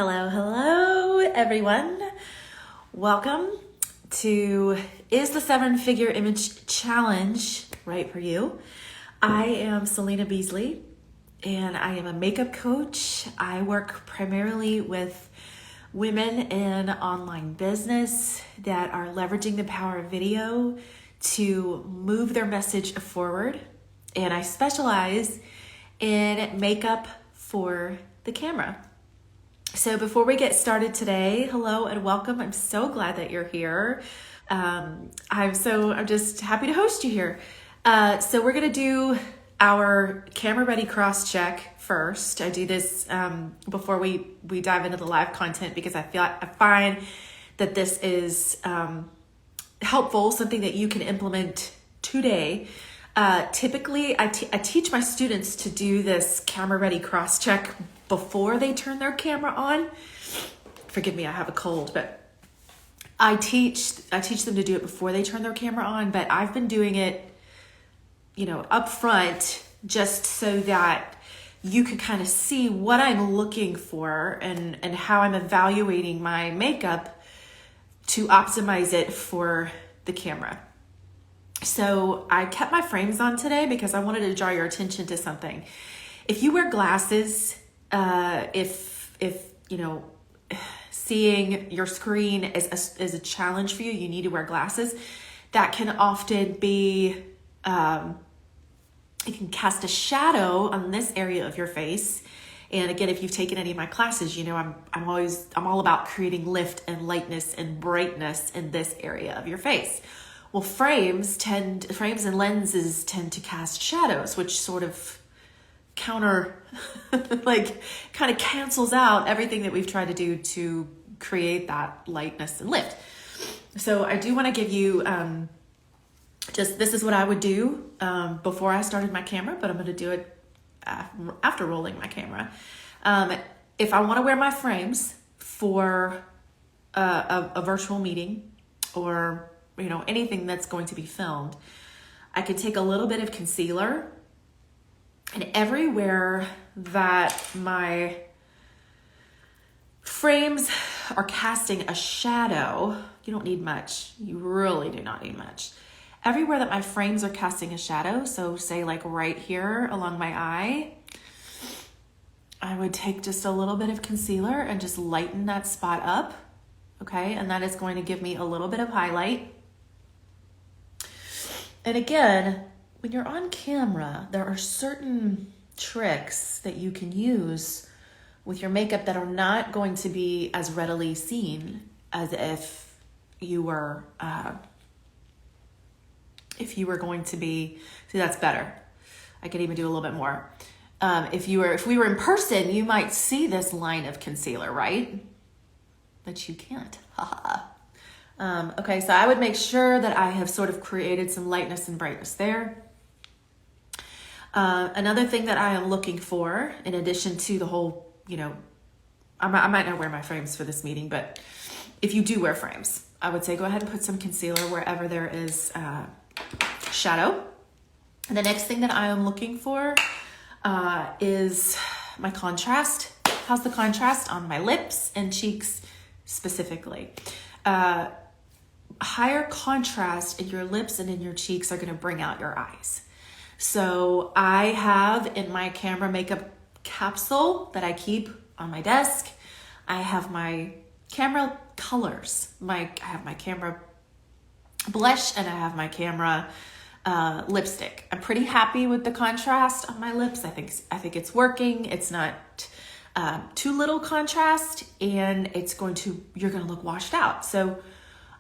Hello, everyone. Welcome to Is the Seven-Figure Image Challenge Right for You? I am Selena Beasley, and I am a makeup coach. I work primarily with women in online business that are leveraging the power of video to move their message forward. And I specialize in makeup for the camera. So before we get started today, hello and welcome. I'm so glad that you're here. I'm just happy to host you here. So we're gonna do our camera ready cross check first. I do this before we dive into the live content because I find that this is helpful, something that you can implement today. Typically, I teach my students to do this camera ready cross check before they turn their camera on. Forgive me, I have a cold, but I teach them to do it before they turn their camera on, but I've been doing it, up front just so that you can kind of see what I'm looking for and how I'm evaluating my makeup to optimize it for the camera. So I kept my frames on today because I wanted to draw your attention to something. If you wear glasses, if seeing your screen is a challenge for you, you need to wear glasses. That can often be, it can cast a shadow on this area of your face. And again, if you've taken any of my classes, I'm all about creating lift and lightness and brightness in this area of your face. Well, frames and lenses tend to cast shadows, which sort of kind of cancels out everything that we've tried to do to create that lightness and lift. So I do want to give you this is what I would do before I started my camera, but I'm going to do it after rolling my camera. If I want to wear my frames for a virtual meeting or anything that's going to be filmed, I could take a little bit of concealer, and everywhere that my frames are casting a shadow, you don't need much. You really do not need much. Everywhere that my frames are casting a shadow, so say like right here along my eye, I would take just a little bit of concealer and just lighten that spot up, okay? And that is going to give me a little bit of highlight. And again, when you're on camera, there are certain tricks that you can use with your makeup that are not going to be as readily seen as if you were going to be. See, that's better. I could even do a little bit more. If we were in person, you might see this line of concealer, right? But you can't. Okay, so I would make sure that I have sort of created some lightness and brightness there. Another thing that I am looking for, in addition to the whole, I might not wear my frames for this meeting, but if you do wear frames, I would say go ahead and put some concealer wherever there is shadow. And the next thing that I am looking for is my contrast. How's the contrast on my lips and cheeks specifically? Higher contrast in your lips and in your cheeks are going to bring out your eyes. So I have in my camera makeup capsule that I keep on my desk, I have my camera colors. I have my camera blush and I have my camera lipstick. I'm pretty happy with the contrast on my lips. I think it's working. It's not too little contrast, and you're going to look washed out. So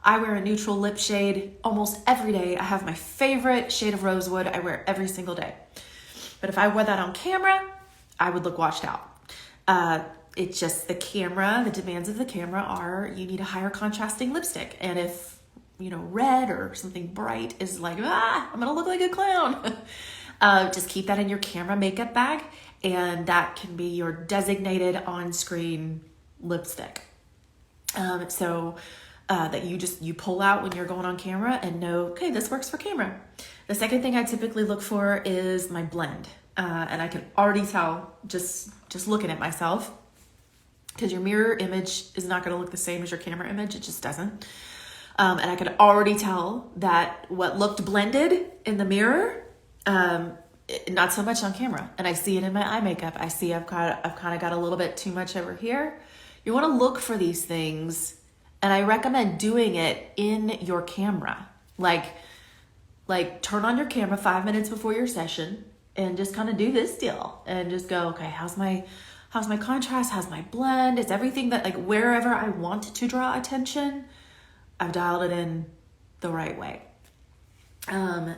I wear a neutral lip shade almost every day. I have my favorite shade of rosewood. I wear every single day. But if I wore that on camera, I would look washed out. It's just the demands of the camera are you need a higher contrasting lipstick. And if, red or something bright is like, I'm going to look like a clown. Just keep that in your camera makeup bag. And that can be your designated on-screen lipstick. That you pull out when you're going on camera and know, okay, this works for camera. The second thing I typically look for is my blend. And I can already tell just looking at myself because your mirror image is not going to look the same as your camera image. It just doesn't. And I could already tell that what looked blended in the mirror, not so much on camera. And I see it in my eye makeup. I see I've kind of got a little bit too much over here. You want to look for these things, and I recommend doing it in your camera. Like turn on your camera 5 minutes before your session and just kind of do this deal and just go, okay, how's my contrast? How's my blend? Is everything that, like, wherever I want to draw attention, I've dialed it in the right way. And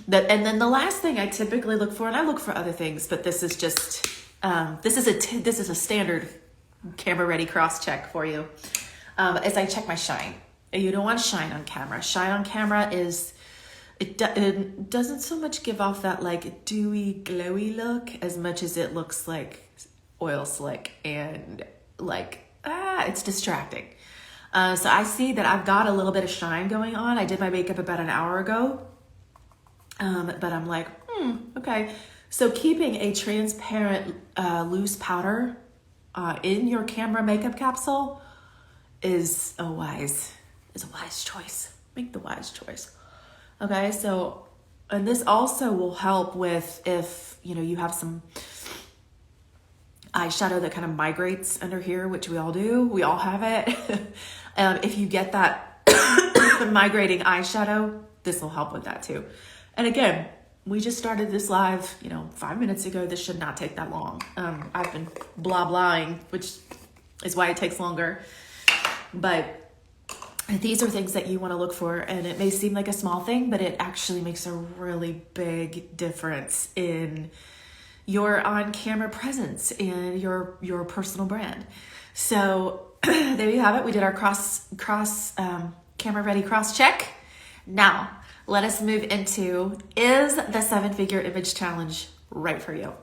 then the last thing I typically look for, and I look for other things, but this is just, this is a standard camera ready cross check for you, is I check my shine. You don't want shine on camera. Shine on camera it doesn't so much give off that like dewy, glowy look as much as it looks like oil slick and like, it's distracting. So I see that I've got a little bit of shine going on. I did my makeup about an hour ago. But I'm like, okay. So keeping a transparent, loose powder, in your camera makeup capsule is a wise choice. Make the wise choice. Okay. So, and this also will help with if, you have some eyeshadow that kind of migrates under here, which we all do. We all have it. If you get that migrating eyeshadow, this will help with that too. And again, we just started this live, 5 minutes ago. This should not take that long. I've been blah-blahing, which is why it takes longer. But these are things that you want to look for, and it may seem like a small thing, but it actually makes a really big difference in your on-camera presence and your personal brand. So there you have it. We did our cross camera ready cross check. Now let us move into, is the 7-figure image challenge right for you?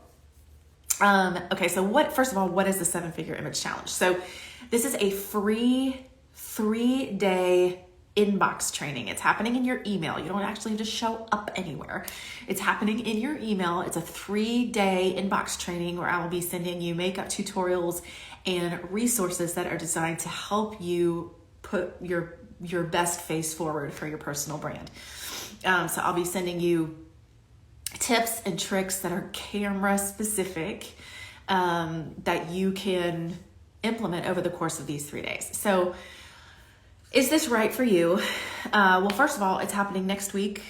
Okay, so first of all, what is the 7-figure image challenge? So this is a free 3-day inbox training. It's happening in your email. You don't actually have to show up anywhere. It's happening in your email. It's a 3-day inbox training where I will be sending you makeup tutorials and resources that are designed to help you put your best face forward for your personal brand. So I'll be sending you tips and tricks that are camera specific, that you can implement over the course of these 3 days. So is this right for you? Well, first of all, it's happening next week,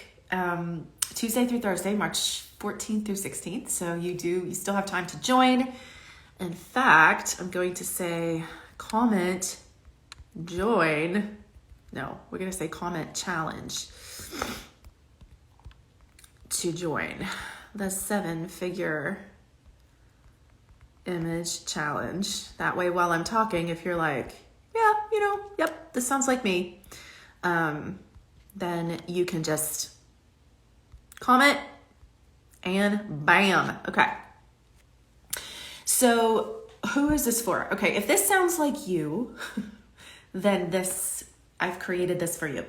Tuesday through Thursday, March 14th through 16th. So you still have time to join. In fact, I'm going to say comment, join. No, we're going to say comment challenge to join the 7-figure image challenge. That way, while I'm talking, if you're like, yeah, yep, this sounds like me, then you can just comment and bam. Okay. So who is this for? Okay. If this sounds like you, then I've created this for you.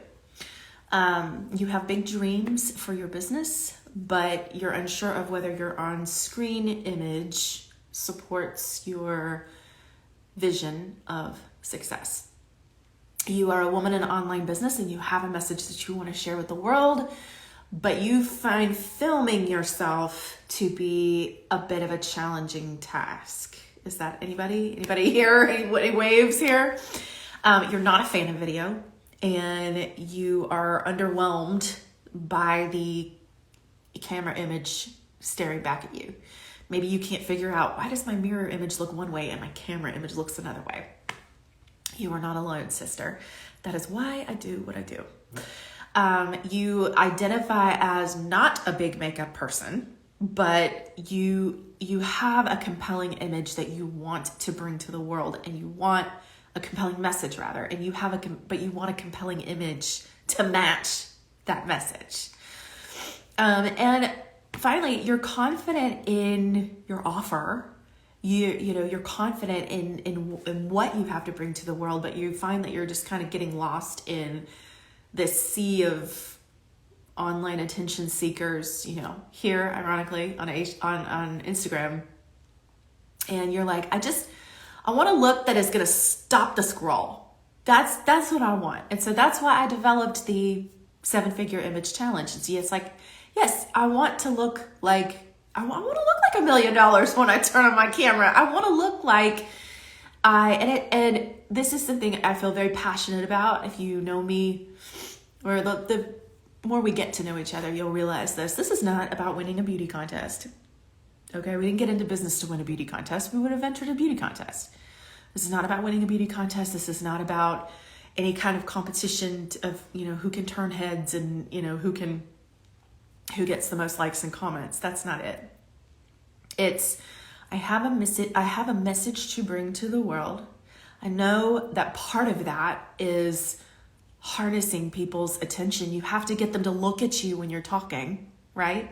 You have big dreams for your business, but you're unsure of whether your on-screen image supports your vision of success. You are a woman in online business and you have a message that you want to share with the world, but you find filming yourself to be a bit of a challenging task. Is that anybody here? Any waves here? You're not a fan of video and you are underwhelmed by the camera image staring back at you. Maybe you can't figure out, why does my mirror image look one way and my camera image looks another way? You are not alone, sister. That is why I do what I do. You identify as not a big makeup person, but you have a compelling image that you want to bring to the world, and you want a compelling message rather, and you want a compelling image to match that message. And finally, you're confident in your offer. You're confident in what you have to bring to the world, but you find that you're just kind of getting lost in this sea of online attention seekers, here, ironically, on Instagram. And you're like, I want a look that is going to stop the scroll. That's what I want. And so that's why I developed the 7-figure image challenge. And see, it's like, yes, I want to look like, I want to look like $1 million when I turn on my camera. I want to look like and this is something I feel very passionate about. If you know me, or the more we get to know each other, you'll realize this. This is not about winning a beauty contest. Okay, we didn't get into business to win a beauty contest. We would have entered a beauty contest. This is not about winning a beauty contest. This is not about any kind of competition of, who can turn heads and, who gets the most likes and comments. That's not it. It's, I have a message to bring to the world. I know that part of that is harnessing people's attention. You have to get them to look at you when you're talking, right?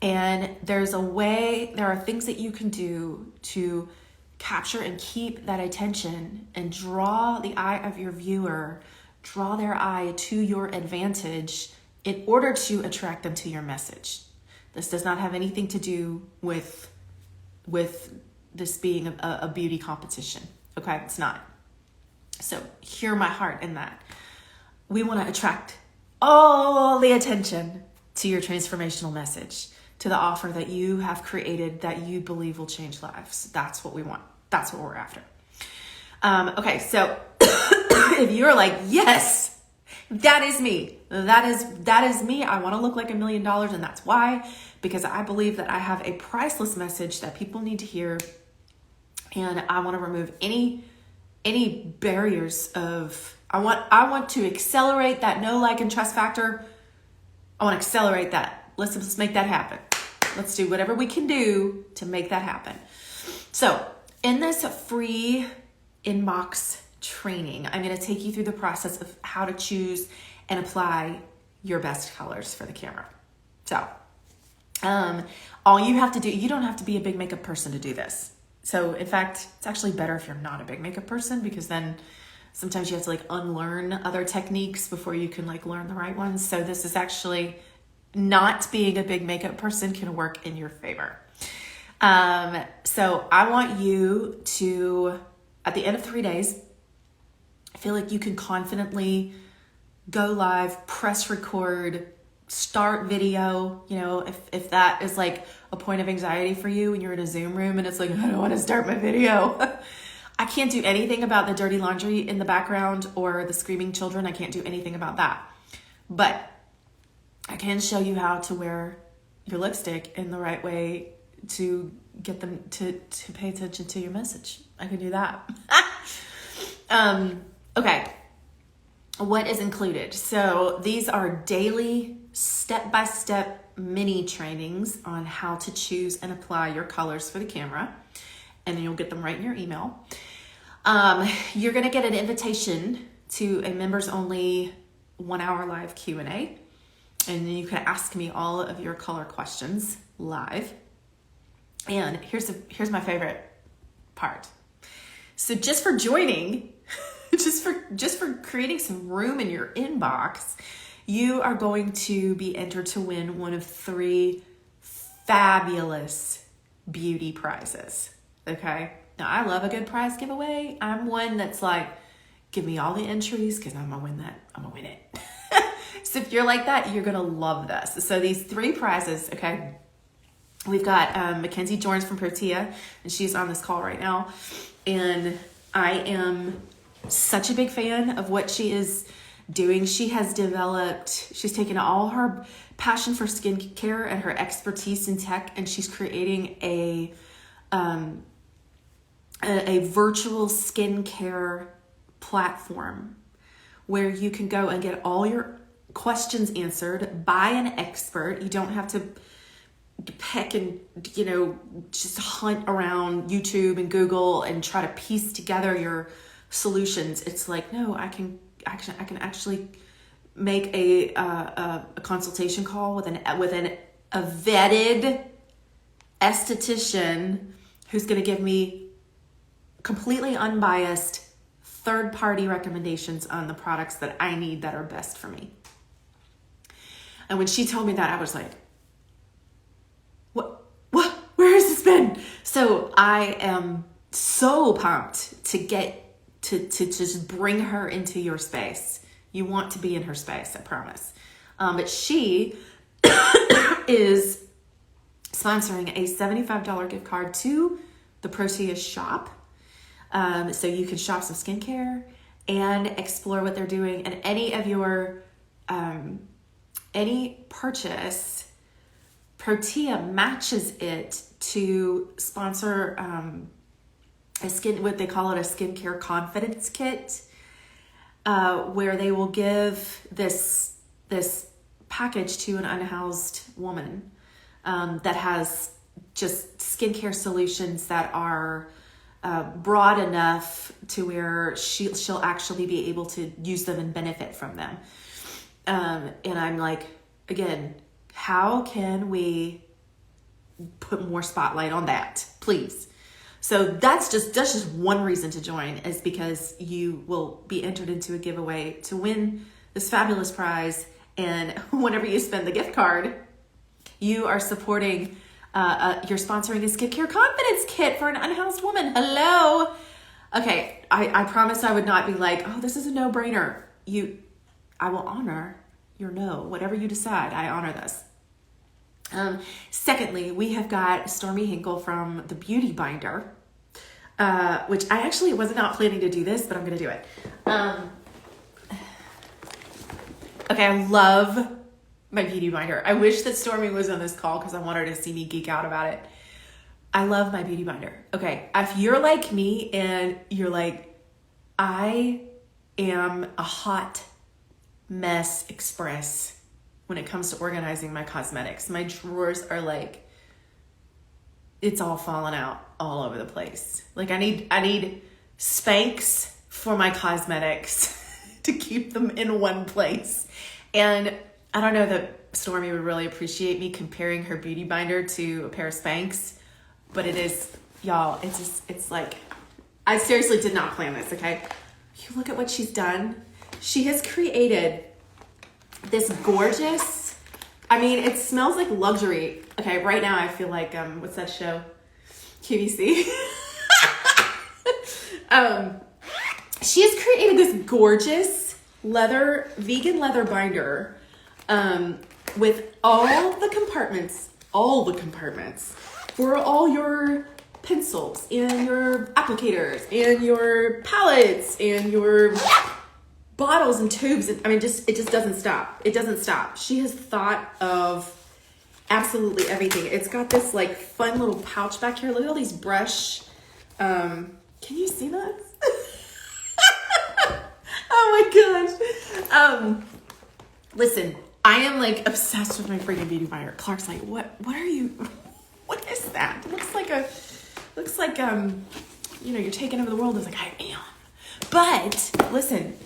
And there are things that you can do to capture and keep that attention and draw the eye of your viewer, draw their eye to your advantage in order to attract them to your message. This does not have anything to do with this being a beauty competition. Okay, it's not. So hear my heart in that. We want to attract all the attention to your transformational message, to the offer that you have created that you believe will change lives. That's what we want. That's what we're after. Okay, so if you're like, yes, that is me. That is me. I want to look like $1 million, and that's why, because I believe that I have a priceless message that people need to hear, and I want to remove any barriers of. I want to accelerate that know, like, and trust factor. I want to accelerate that. Let's make that happen. Let's do whatever we can do to make that happen. So in this free inbox training, I'm going to take you through the process of how to choose and apply your best colors for the camera. So all you have to do, you don't have to be a big makeup person to do this. So in fact, it's actually better if you're not a big makeup person, because then sometimes you have to unlearn other techniques before you can learn the right ones. So this is actually, not being a big makeup person can work in your favor. So I want you to, at the end of 3 days, feel like you can confidently go live, press record, start video. If that is a point of anxiety for you when you're in a Zoom room and it's I don't want to start my video. I can't do anything about the dirty laundry in the background or the screaming children. I can't do anything about that. But I can show you how to wear your lipstick in the right way to get them to pay attention to your message. I can do that. Okay. What is included? So these are daily step-by-step mini trainings on how to choose and apply your colors for the camera. And then you'll get them right in your email. You're going to get an invitation to a members only 1 hour live Q&A. And then you can ask me all of your color questions live. And here's my favorite part. So just for joining, just for creating some room in your inbox, you are going to be entered to win one of 3 fabulous beauty prizes. Okay. Now I love a good prize giveaway. I'm one that's give me all the entries because I'm gonna win that. I'm gonna win it. So if you're like that, you're gonna love this. So these 3 prizes, okay. We've got Mackenzie Jorns from Protea, and she's on this call right now. And I am such a big fan of what she is doing. She's taken all her passion for skincare and her expertise in tech, and she's creating a virtual skincare platform where you can go and get all your questions answered by an expert. You don't have to peck and, just hunt around YouTube and Google and try to piece together your solutions. It's no, I can actually make a consultation call with a vetted esthetician who's going to give me completely unbiased third-party recommendations on the products that I need that are best for me. And when she told me that, I was like, what, where has this been? So I am so pumped to get to just bring her into your space. You want to be in her space, I promise. But she is sponsoring a $75 gift card to the Protea shop. So you can shop some skincare and explore what they're doing. And any of your, any purchase, Protea matches it to sponsor what they call it, a skincare confidence kit, where they will give this package to an unhoused woman that has just skincare solutions that are broad enough to where she'll actually be able to use them and benefit from them. And I'm like, again, how can we put more spotlight on that, please? So that's just one reason to join, is because you will be entered into a giveaway to win this fabulous prize. And whenever you spend the gift card, you are supporting, you're sponsoring a skincare confidence kit for an unhoused woman. Hello. Okay. I promise I would not be like, oh, this is a no-brainer. I will honor your no, whatever you decide, I honor this. Secondly, we have got Stormy Hinkle from the Beauty Binder, which I actually was not planning to do this, but I'm going to do it. Okay, I love my Beauty Binder. I wish that Stormy was on this call because I want her to see me geek out about it. I love my Beauty Binder. Okay, if you're like me and you're like, I am a hot mess express when it comes to organizing my cosmetics. My drawers are like, it's all falling out all over the place. Like I need Spanx for my cosmetics to keep them in one place. And I don't know that Stormy would really appreciate me comparing her Beauty Binder to a pair of Spanx, but it is, y'all, it's like, I seriously did not plan this, okay? You look at what she's done. She has created this gorgeous, I mean, it smells like luxury. Okay, right now I feel like, what's that show? QVC. She has created this gorgeous vegan leather binder with all the compartments for all your pencils and your applicators and your palettes and your bottles and tubes. I mean, it just doesn't stop. It doesn't stop. She has thought of absolutely everything. It's got this like fun little pouch back here. Look at all these brush. Can you see that? Oh my gosh. Listen, I am like obsessed with my freaking Beauty Binder. Clark's like, what are you, what is that? It looks like, you're taking over the world. I was like, I am. But listen,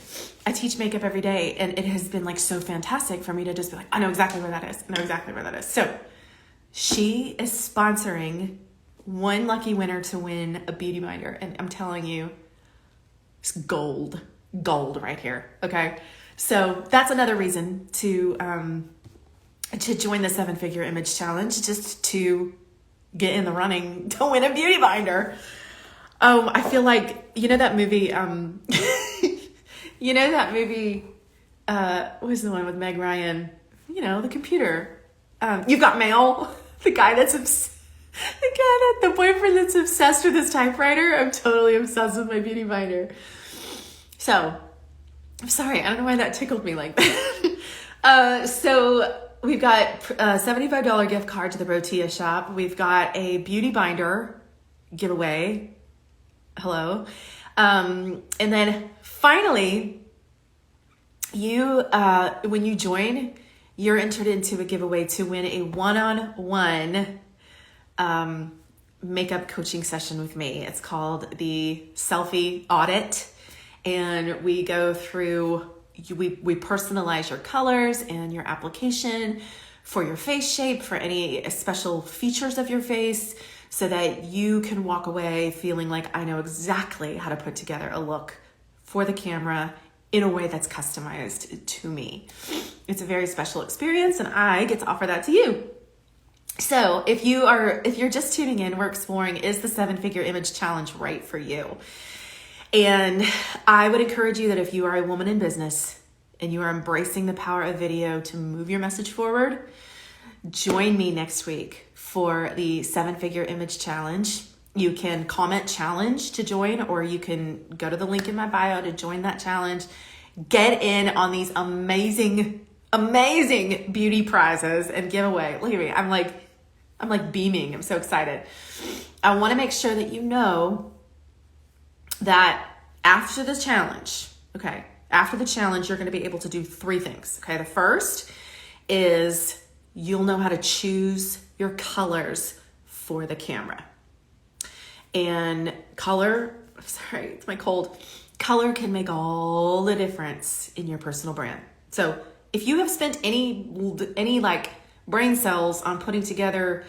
I teach makeup every day, and it has been like so fantastic for me to just be like, I know exactly where that is. So she is sponsoring one lucky winner to win a Beauty Binder. And I'm telling you, it's gold right here. Okay. So that's another reason to join the 7-Figure Image Challenge, just to get in the running to win a Beauty Binder. I feel like, that movie, what was the one with Meg Ryan? The computer. You've Got Mail. The boyfriend that's obsessed with his typewriter. I'm totally obsessed with my Beauty Binder. So, I'm sorry. I don't know why that tickled me like that. So we've got a $75 gift card to the Protea shop. We've got a Beauty Binder giveaway. Hello. And then finally, when you join, you're entered into a giveaway to win a one-on-one makeup coaching session with me. It's called the Selfie Audit. And we go through, we personalize your colors and your application for your face shape, for any special features of your face, so that you can walk away feeling like I know exactly how to put together a look for the camera in a way that's customized to me. It's a very special experience, and I get to offer that to you. So if you're just tuning in, we're exploring, is the 7-figure image challenge right for you? And I would encourage you that if you are a woman in business and you are embracing the power of video to move your message forward, join me next week for the 7-figure image challenge. You can comment challenge to join, or you can go to the link in my bio to join that challenge. Get in on these amazing, amazing beauty prizes and giveaway. Look at me. I'm like beaming. I'm so excited. I want to make sure that you know that after the challenge, you're going to be able to do 3 things. Okay. The first is you'll know how to choose your colors for the camera. And color can make all the difference in your personal brand. So if you have spent any like brain cells on putting together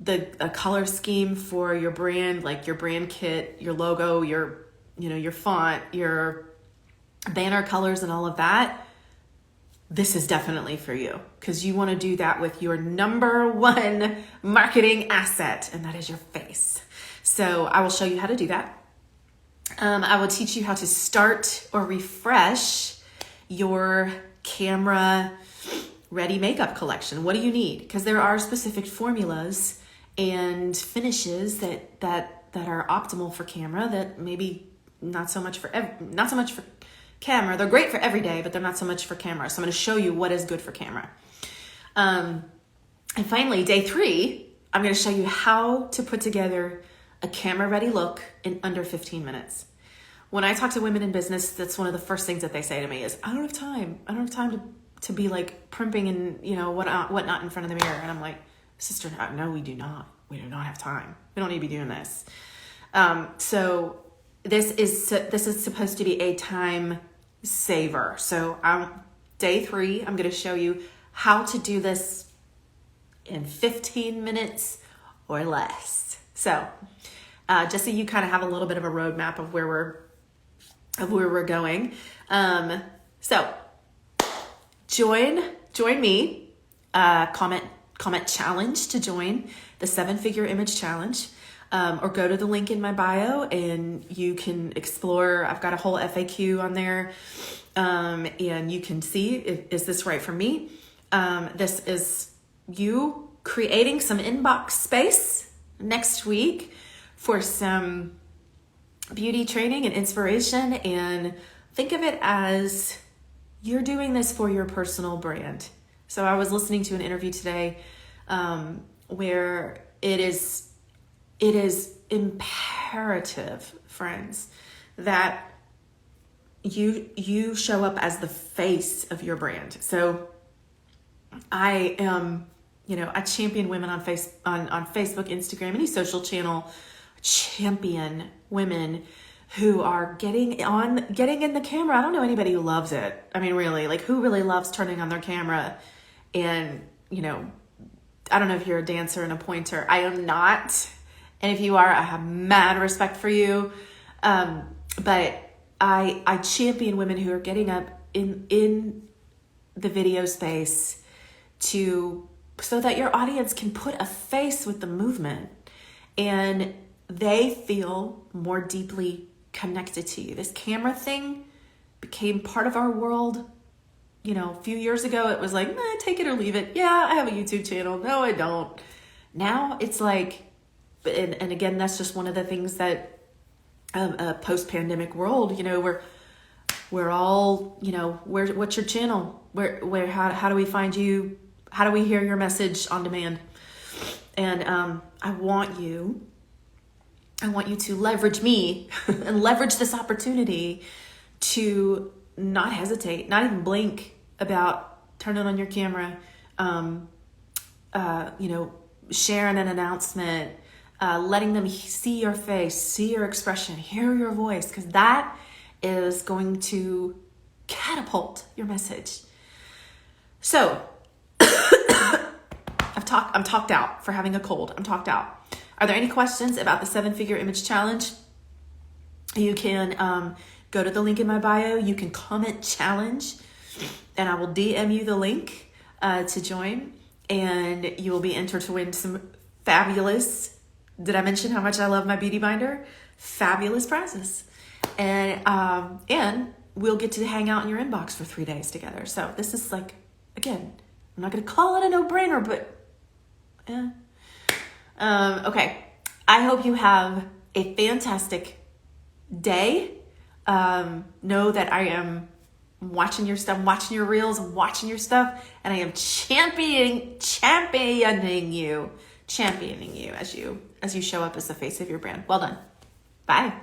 a color scheme for your brand, like your brand kit, your logo, your font, your banner colors and all of that, this is definitely for you, because you want to do that with your number one marketing asset, and that is your face. So I will show you how to do that. I will teach you how to start or refresh your camera ready makeup collection. What do you need? Because there are specific formulas and finishes that are optimal for camera that maybe not so much for camera. They're great for every day, but they're not so much for camera. So I'm going to show you what is good for camera. And finally, day 3, I'm going to show you how to put together a camera ready look in under 15 minutes. When I talk to women in business, that's one of the first things that they say to me is, I don't have time. I don't have time to be like primping and whatnot in front of the mirror. And I'm like, sister, no, we do not. We do not have time. We don't need to be doing this. So this is supposed to be a time saver. So day 3, I'm going to show you how to do this in 15 minutes or less. So just so you kind of have a little bit of a roadmap of where we're going. So join me, comment challenge to join the 7-figure image challenge, or go to the link in my bio and you can explore. I've got a whole FAQ on there, and you can see, is this right for me? This is you creating some inbox space next week for some beauty training and inspiration, and think of it as you're doing this for your personal brand. So I was listening to an interview today where it is imperative, friends, that you show up as the face of your brand. So I am, I champion women on Facebook, Instagram, any social channel, champion women who are getting in the camera. I don't know anybody who loves it. I mean, really, like, who really loves turning on their camera? And, I don't know if you're a dancer and a pointer. I am not. And if you are, I have mad respect for you. But I champion women who are getting up in the video space so that your audience can put a face with the movement and they feel more deeply connected to you. This camera thing became part of our world. A few years ago, it was like, take it or leave it. Yeah, I have a YouTube channel. No, I don't. Now it's like, and again, that's just one of the things that a post-pandemic world, we're all, what's your channel? How do we find you? How do we hear your message on demand? And I want you to leverage me and leverage this opportunity to not hesitate, not even blink about turning on your camera, sharing an announcement, letting them see your face, see your expression, hear your voice, because that is going to catapult your message. So I'm talked out for having a cold. I'm talked out. Are there any questions about the 7-figure image challenge? You can go to the link in my bio. You can comment challenge, and I will DM you the link to join. and you will be entered to win some fabulous, did I mention how much I love my beauty binder? Fabulous prizes. And we'll get to hang out in your inbox for 3 days together. So this is like, again, I'm not going to call it a no-brainer, but okay. I hope you have a fantastic day. Know that I am watching your stuff, watching your reels, watching your stuff, and I am championing you as you show up as the face of your brand. Well done. Bye.